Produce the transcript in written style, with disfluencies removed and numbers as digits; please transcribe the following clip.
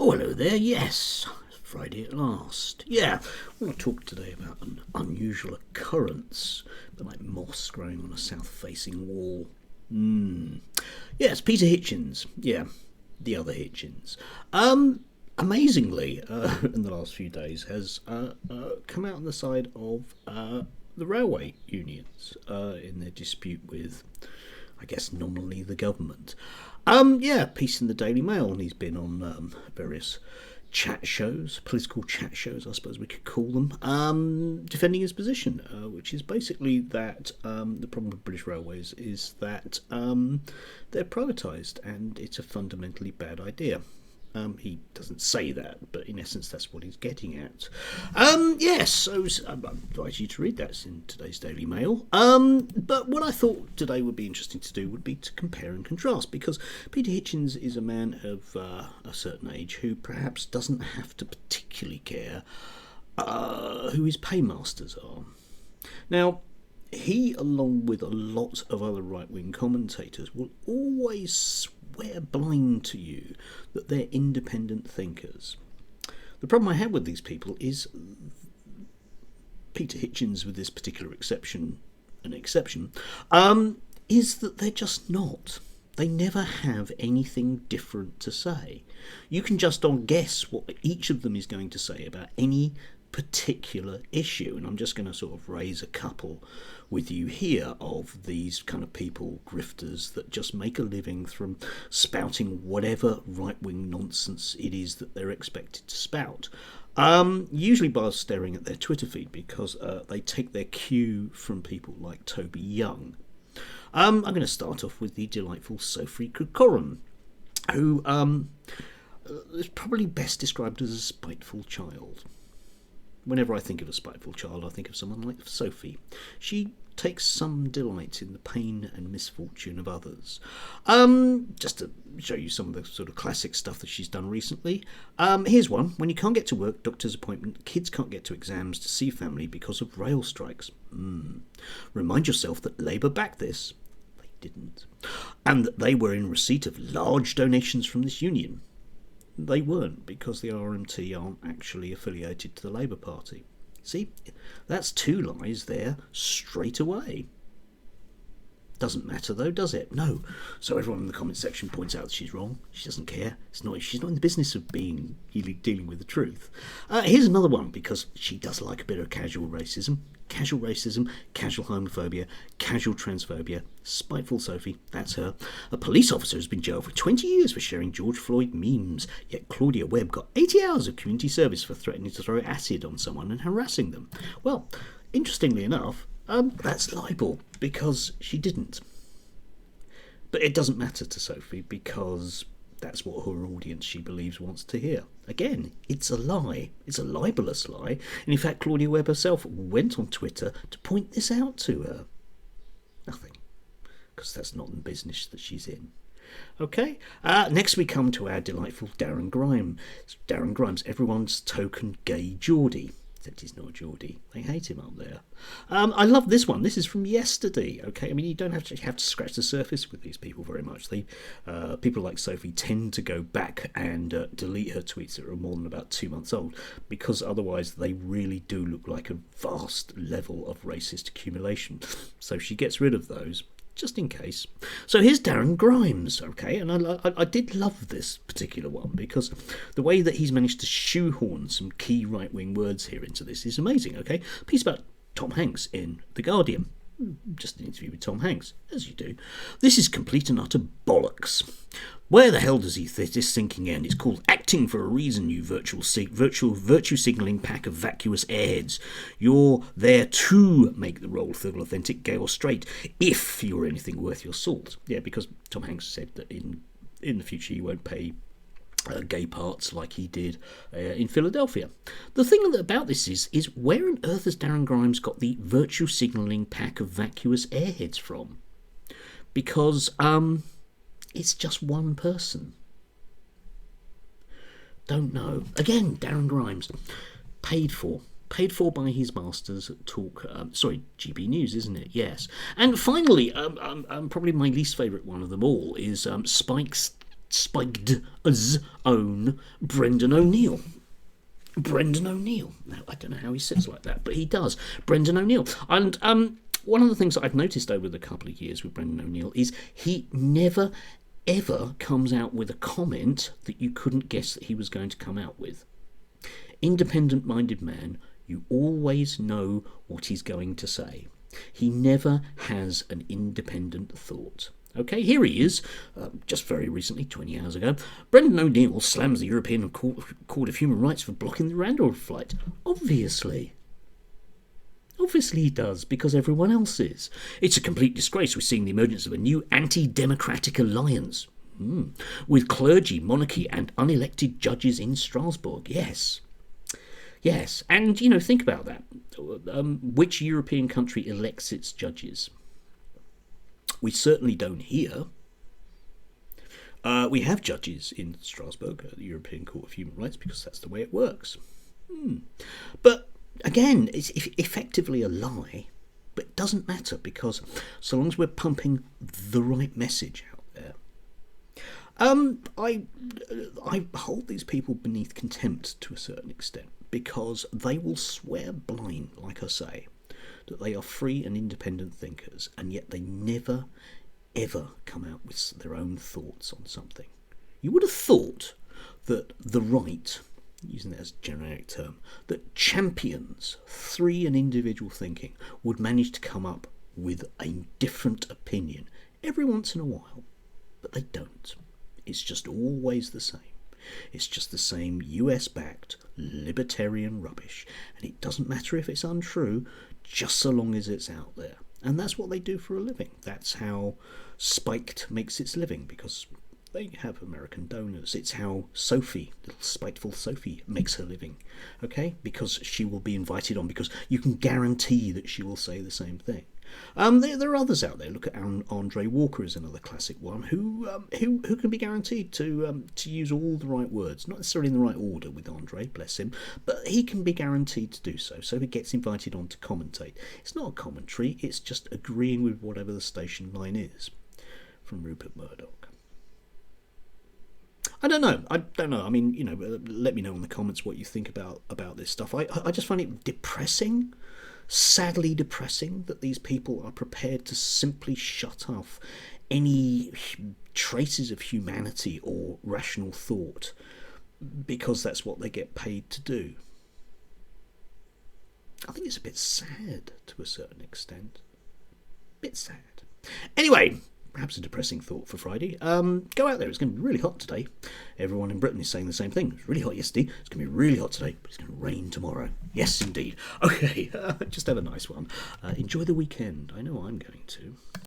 Oh, hello there, yes. Friday at last. Yeah, we'll talk today about an unusual occurrence, a bit like moss growing on a south-facing wall. Yes, Peter Hitchens. Yeah, the other Hitchens. Amazingly, in the last few days, has come out on the side of the railway unions in their dispute with, I guess, nominally the government. Yeah, piece in the Daily Mail, and he's been on various chat shows, political chat shows, I suppose we could call them, defending his position, which is basically that the problem with British Railways is that they're privatised, and it's a fundamentally bad idea. He doesn't say that, but in essence that's what he's getting at. Yes, so I advise you to read that. It's in today's Daily Mail. But what I thought today would be interesting to do would be to compare and contrast, because Peter Hitchens is a man of a certain age who perhaps doesn't have to particularly care who his paymasters are. Now, he, along with a lot of other right-wing commentators, will always swear blind to you that they're independent thinkers. The problem I have with these people is Peter Hitchens, with this particular exception, is that they're just not. They never have anything different to say. You can just guess what each of them is going to say about any particular issue, and I'm just going to sort of raise a couple with you here of these kind of people, grifters, that just make a living from spouting whatever right-wing nonsense it is that they're expected to spout, usually by staring at their Twitter feed, because they take their cue from people like Toby Young. I'm going to start off with the delightful Sophie Corcoran, who is probably best described as a spiteful child. Whenever I think of a spiteful child, I think of someone like Sophie. She takes some delight in the pain and misfortune of others. Just to show you some of the sort of classic stuff that she's done recently. Here's one. When you can't get to work, doctor's appointment, kids can't get to exams, to see family because of rail strikes. Remind yourself that Labour backed this. They didn't. And that they were in receipt of large donations from this union. They weren't, because the RMT aren't actually affiliated to the Labour Party. See, that's two lies there straight away. Doesn't matter though, does it? No. So everyone in the comment section points out that she's wrong. She doesn't care. She's not in the business of dealing with the truth. Here's another one, because she does like a bit of casual racism, casual homophobia, casual transphobia. Spiteful Sophie, that's her. A police officer has been jailed for 20 years for sharing George Floyd memes, yet Claudia Webb got 80 hours of community service for threatening to throw acid on someone and harassing them. Well, interestingly enough, that's libel, because she didn't. But it doesn't matter to Sophie, because that's what her audience, she believes, wants to hear. Again, it's a lie. It's a libelous lie. And in fact, Claudia Webb herself went on Twitter to point this out to her. Nothing. Because that's not the business that she's in. Okay, next we come to our delightful Darren Grimes. Darren Grimes, everyone's token gay Geordie. Except he's not a Geordie. They hate him up there. I love this one. This is from yesterday. Okay, I mean, you don't have to scratch the surface with these people very much. People like Sophie tend to go back and delete her tweets that are more than about 2 months old, because otherwise they really do look like a vast level of racist accumulation. So she gets rid of those, just in case. So here's Darren Grimes, okay, and I did love this particular one, because the way that he's managed to shoehorn some key right-wing words here into this is amazing, okay? A piece about Tom Hanks in The Guardian. Just an interview with Tom Hanks, as you do. This is complete and utter bollocks. Where the hell does this thinking end? It's called acting for a reason, you virtue signalling pack of vacuous airheads. You're there to make the role feel authentic, gay or straight, if you're anything worth your salt. Yeah, because Tom Hanks said that in the future he won't pay gay parts like he did in Philadelphia. The thing about this is where on earth has Darren Grimes got the virtue signalling pack of vacuous airheads from? Because it's just one person. Don't know. Again, Darren Grimes, paid for by his masters at GB News, isn't it? Yes. And finally, probably my least favourite one of them all is Spike's Spiked's own Brendan O'Neill. Brendan O'Neill. Now, I don't know how he says like that, but he does. Brendan O'Neill. And one of the things that I've noticed over the couple of years with Brendan O'Neill is he never, ever comes out with a comment that you couldn't guess that he was going to come out with. Independent-minded man, you always know what he's going to say. He never has an independent thought. Okay, here he is, just very recently, 20 hours ago. Brendan O'Neill slams the European Court of Human Rights for blocking the Randall flight. Obviously. Obviously he does, because everyone else is. It's a complete disgrace. We're seeing the emergence of a new anti-democratic alliance. With clergy, monarchy and unelected judges in Strasbourg. Yes. Yes, and, think about that. Which European country elects its judges? We certainly don't here. We have judges in Strasbourg at the European Court of Human Rights because that's the way it works. But again, it's effectively a lie, but it doesn't matter because so long as we're pumping the right message out there. I hold these people beneath contempt to a certain extent because they will swear blind, like I say, that they are free and independent thinkers, and yet they never, ever come out with their own thoughts on something. You would have thought that the right, using that as a generic term, that champions free and individual thinking would manage to come up with a different opinion every once in a while, but they don't. It's just always the same. It's just the same US-backed libertarian rubbish, and it doesn't matter if it's untrue, just so long as it's out there. And that's what they do for a living. That's how Spiked makes its living, because they have American donors. It's how Sophie, little spiteful Sophie, makes her living, okay? Because she will be invited on, because you can guarantee that she will say the same thing. There are others out there. Look at Andre Walker is another classic one who can be guaranteed to use all the right words, not necessarily in the right order with Andre, bless him, but he can be guaranteed to do so. So he gets invited on to commentate. It's not a commentary; it's just agreeing with whatever the station line is from Rupert Murdoch. I don't know. I mean, let me know in the comments what you think about this stuff. I just find it depressing. Sadly depressing that these people are prepared to simply shut off any traces of humanity or rational thought because that's what they get paid to do. I think it's a bit sad to a certain extent. Bit sad. Anyway, perhaps a depressing thought for Friday. Go out there. It's going to be really hot today. Everyone in Britain is saying the same thing. It was really hot yesterday. It's going to be really hot today, but it's going to rain tomorrow. Yes, indeed. Okay, just have a nice one. Enjoy the weekend. I know I'm going to.